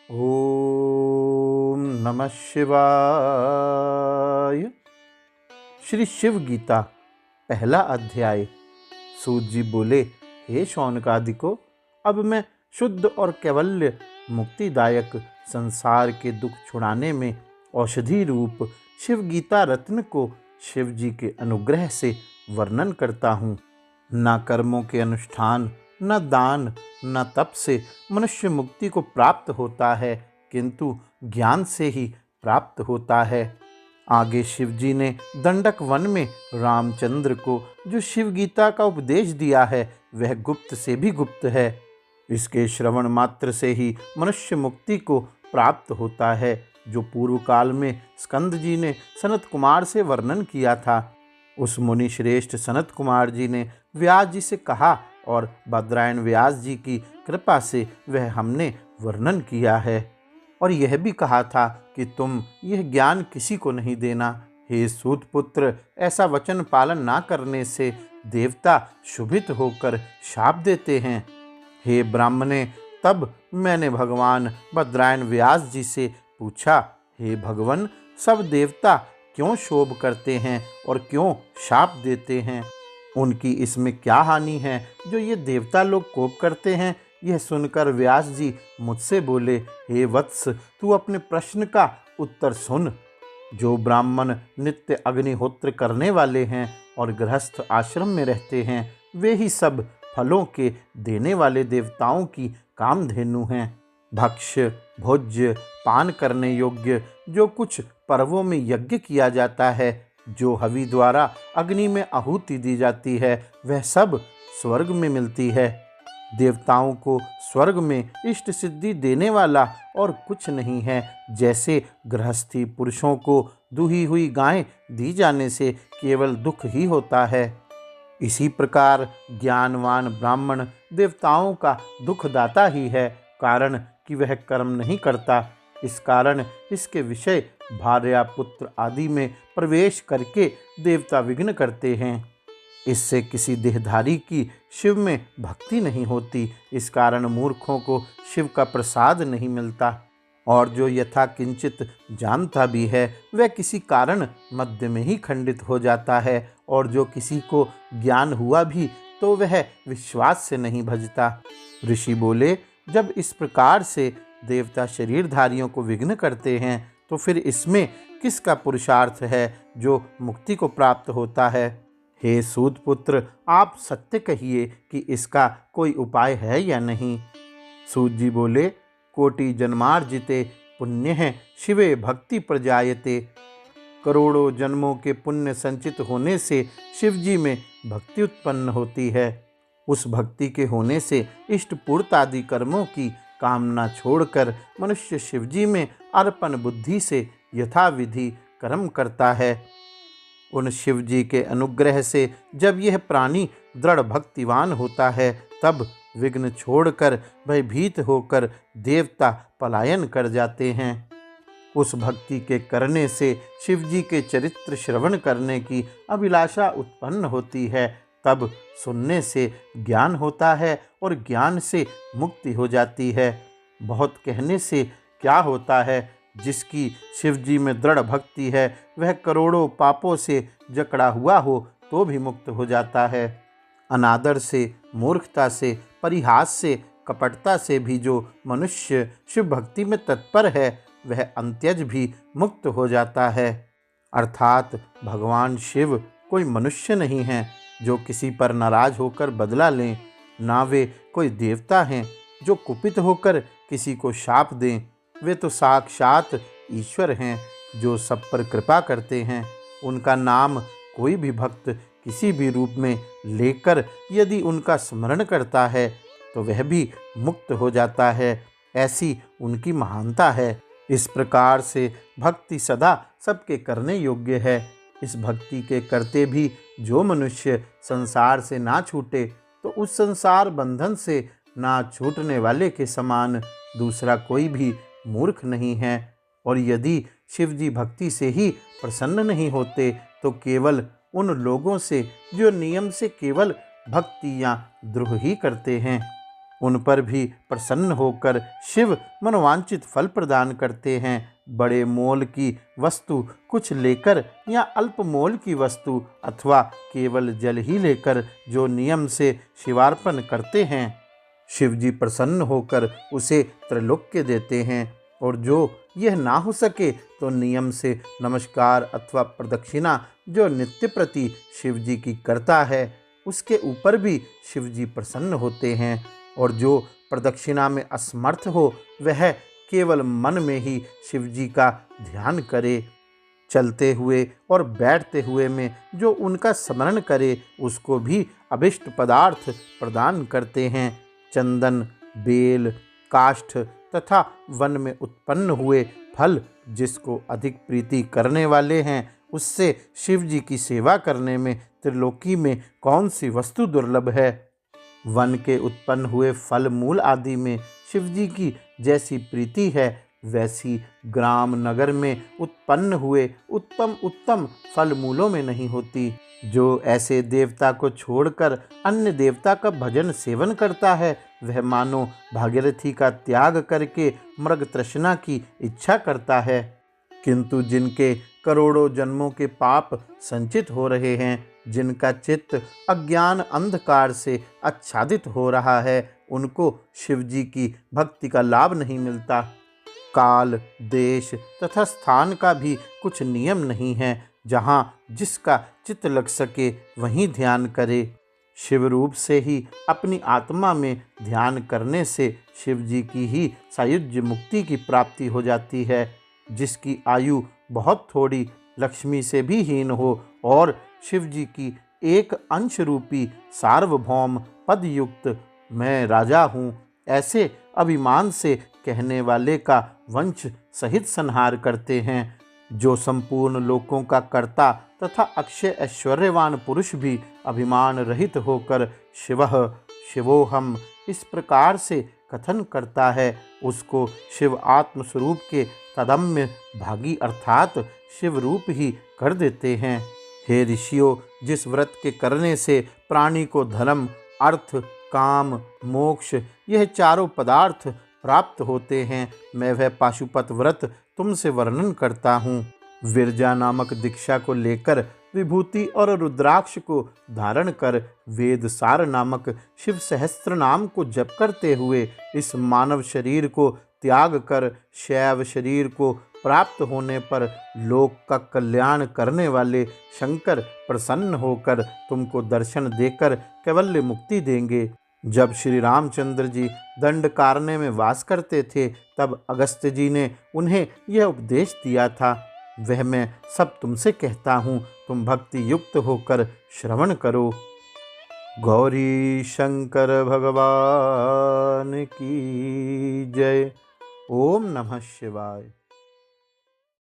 ओम नमः शिवाय। श्री शिव गीता पहला अध्याय। सूत जी बोले, हे शौनकादिको, अब मैं शुद्ध और कैवल्य मुक्तिदायक संसार के दुख छुड़ाने में औषधि रूप शिव गीता रत्न को शिव जी के अनुग्रह से वर्णन करता हूँ। न कर्मों के अनुष्ठान, न दान, न तप से मनुष्य मुक्ति को प्राप्त होता है, किंतु ज्ञान से ही प्राप्त होता है। आगे शिव जी ने दंडक वन में रामचंद्र को जो शिव गीता का उपदेश दिया है, वह गुप्त से भी गुप्त है। इसके श्रवण मात्र से ही मनुष्य मुक्ति को प्राप्त होता है, जो पूर्व काल में स्कंद जी ने सनत कुमार से वर्णन किया था। उस मुनि श्रेष्ठ सनत कुमार जी ने व्यास जी से कहा और बद्रायण व्यास जी की कृपा से वह हमने वर्णन किया है। और यह भी कहा था कि तुम यह ज्ञान किसी को नहीं देना। हे सूत पुत्र, ऐसा वचन पालन ना करने से देवता शुभित होकर शाप देते हैं। हे ब्राह्मणे, तब मैंने भगवान बद्रायण व्यास जी से पूछा, हे भगवन, सब देवता क्यों शोभ करते हैं और क्यों शाप देते हैं? उनकी इसमें क्या हानि है जो ये देवता लोग कोप करते हैं? यह सुनकर व्यास जी मुझसे बोले, हे वत्स, तू अपने प्रश्न का उत्तर सुन। जो ब्राह्मण नित्य अग्निहोत्र करने वाले हैं और गृहस्थ आश्रम में रहते हैं, वे ही सब फलों के देने वाले देवताओं की कामधेनु हैं। भक्ष्य, भोज्य, पान करने योग्य जो कुछ पर्वों में यज्ञ किया जाता है, जो हवि द्वारा अग्नि में आहुति दी जाती है, वह सब स्वर्ग में मिलती है। देवताओं को स्वर्ग में इष्ट सिद्धि देने वाला और कुछ नहीं है। जैसे गृहस्थी पुरुषों को दुही हुई गायें दी जाने से केवल दुख ही होता है, इसी प्रकार ज्ञानवान ब्राह्मण देवताओं का दुखदाता ही है, कारण कि वह कर्म नहीं करता। इस कारण इसके विषय भार्या पुत्र आदि में प्रवेश करके देवता विघ्न करते हैं। इससे किसी देहधारी की शिव में भक्ति नहीं होती। इस कारण मूर्खों को शिव का प्रसाद नहीं मिलता। और जो यथा किंचित जानता भी है, वह किसी कारण मध्य में ही खंडित हो जाता है। और जो किसी को ज्ञान हुआ भी, तो वह विश्वास से नहीं भजता। ऋषि बोले, जब इस प्रकार से देवता शरीरधारियों को विघ्न करते हैं, तो फिर इसमें किसका पुरुषार्थ है जो मुक्ति को प्राप्त होता है? हे सूत पुत्र, आप सत्य कहिए कि इसका कोई उपाय है या नहीं? सूत जी बोले, कोटि जन्मार्जिते पुण्य शिवे भक्ति प्रजायते। करोड़ों जन्मों के पुण्य संचित होने से शिव जी में भक्ति उत्पन्न होती है। उस भक्ति के होने से इष्ट पूर्त आदि कर्मों की कामना छोड़कर मनुष्य शिव जी में अर्पण बुद्धि से यथाविधि कर्म करता है। उन शिव जी के अनुग्रह से जब यह प्राणी दृढ़ भक्तिवान होता है, तब विघ्न छोड़कर भयभीत होकर देवता पलायन कर जाते हैं। उस भक्ति के करने से शिव जी के चरित्र श्रवण करने की अभिलाषा उत्पन्न होती है। तब सुनने से ज्ञान होता है और ज्ञान से मुक्ति हो जाती है। बहुत कहने से क्या होता है? जिसकी शिव जी में दृढ़ भक्ति है, वह करोड़ों पापों से जकड़ा हुआ हो तो भी मुक्त हो जाता है। अनादर से, मूर्खता से, परिहास से, कपटता से भी जो मनुष्य शिव भक्ति में तत्पर है, वह अंत्यज भी मुक्त हो जाता है। अर्थात भगवान शिव कोई मनुष्य नहीं है जो किसी पर नाराज होकर बदला लें, ना वे कोई देवता हैं जो कुपित होकर किसी को शाप दें। वे तो साक्षात ईश्वर हैं जो सब पर कृपा करते हैं। उनका नाम कोई भी भक्त किसी भी रूप में लेकर यदि उनका स्मरण करता है, तो वह भी मुक्त हो जाता है। ऐसी उनकी महानता है। इस प्रकार से भक्ति सदा सबके करने योग्य है। इस भक्ति के करते भी जो मनुष्य संसार से ना छूटे, तो उस संसार बंधन से ना छूटने वाले के समान दूसरा कोई भी मूर्ख नहीं है। और यदि शिव जी भक्ति से ही प्रसन्न नहीं होते, तो केवल उन लोगों से जो नियम से केवल भक्ति या द्रोह ही करते हैं, उन पर भी प्रसन्न होकर शिव मनोवांछित फल प्रदान करते हैं। बड़े मोल की वस्तु कुछ लेकर या अल्प मोल की वस्तु अथवा केवल जल ही लेकर जो नियम से शिवार्पण करते हैं, शिव जी प्रसन्न होकर उसे त्रैलोक्य देते हैं। और जो यह ना हो सके तो नियम से नमस्कार अथवा प्रदक्षिणा जो नित्य प्रति शिव जी की करता है, उसके ऊपर भी शिव जी प्रसन्न होते हैं। और जो प्रदक्षिणा में असमर्थ हो वह केवल मन में ही शिव जी का ध्यान करे। चलते हुए और बैठते हुए में जो उनका स्मरण करे उसको भी अभिष्ट पदार्थ प्रदान करते हैं। चंदन, बेल, काष्ठ तथा वन में उत्पन्न हुए फल जिसको अधिक प्रीति करने वाले हैं, उससे शिव जी की सेवा करने में त्रिलोकी में कौन सी वस्तु दुर्लभ है। वन के उत्पन्न हुए फल मूल आदि में शिव जी की जैसी प्रीति है, वैसी ग्राम नगर में उत्पन्न हुए उत्तम उत्तम फल मूलों में नहीं होती। जो ऐसे देवता को छोड़कर अन्य देवता का भजन सेवन करता है, वह मानो भागीरथी का त्याग करके मृग तृष्णा की इच्छा करता है। किंतु जिनके करोड़ों जन्मों के पाप संचित हो रहे हैं, जिनका चित्त अज्ञान अंधकार से आच्छादित हो रहा है, उनको शिव जी की भक्ति का लाभ नहीं मिलता। काल, देश तथा स्थान का भी कुछ नियम नहीं है। जहाँ जिसका चित्त लग सके वहीं ध्यान करे। शिव रूप से ही अपनी आत्मा में ध्यान करने से शिव जी की ही सायुज्य मुक्ति की प्राप्ति हो जाती है। जिसकी आयु बहुत थोड़ी, लक्ष्मी से भी हीन हो और शिव जी की एक अंश रूपी सार्वभौम पद युक्त मैं राजा हूँ ऐसे अभिमान से कहने वाले का वंश सहित संहार करते हैं। जो संपूर्ण लोकों का कर्ता तथा अक्षय ऐश्वर्यवान पुरुष भी अभिमान रहित होकर शिवः शिवोहम इस प्रकार से कथन करता है, उसको शिव आत्मस्वरूप के तदम्य भागी अर्थात शिव रूप ही कर देते हैं। हे ऋषियों, जिस व्रत के करने से प्राणी को धर्म, अर्थ, काम, मोक्ष यह चारों पदार्थ प्राप्त होते हैं, मैं वह पाशुपत व्रत तुमसे वर्णन करता हूँ। विरजा नामक दीक्षा को लेकर विभूति और रुद्राक्ष को धारण कर वेद सार नामक शिव सहस्त्र नाम को जप करते हुए इस मानव शरीर को त्याग कर शैव शरीर को प्राप्त होने पर लोक का कल्याण करने वाले शंकर प्रसन्न होकर तुमको दर्शन देकर कैवल्य मुक्ति देंगे। जब श्री रामचंद्र जी दंडकारण्य में वास करते थे, तब अगस्त्य जी ने उन्हें यह उपदेश दिया था। वह मैं सब तुमसे कहता हूँ, तुम भक्ति युक्त होकर श्रवण करो। गौरी शंकर भगवान की जय। ओम नमः शिवाय।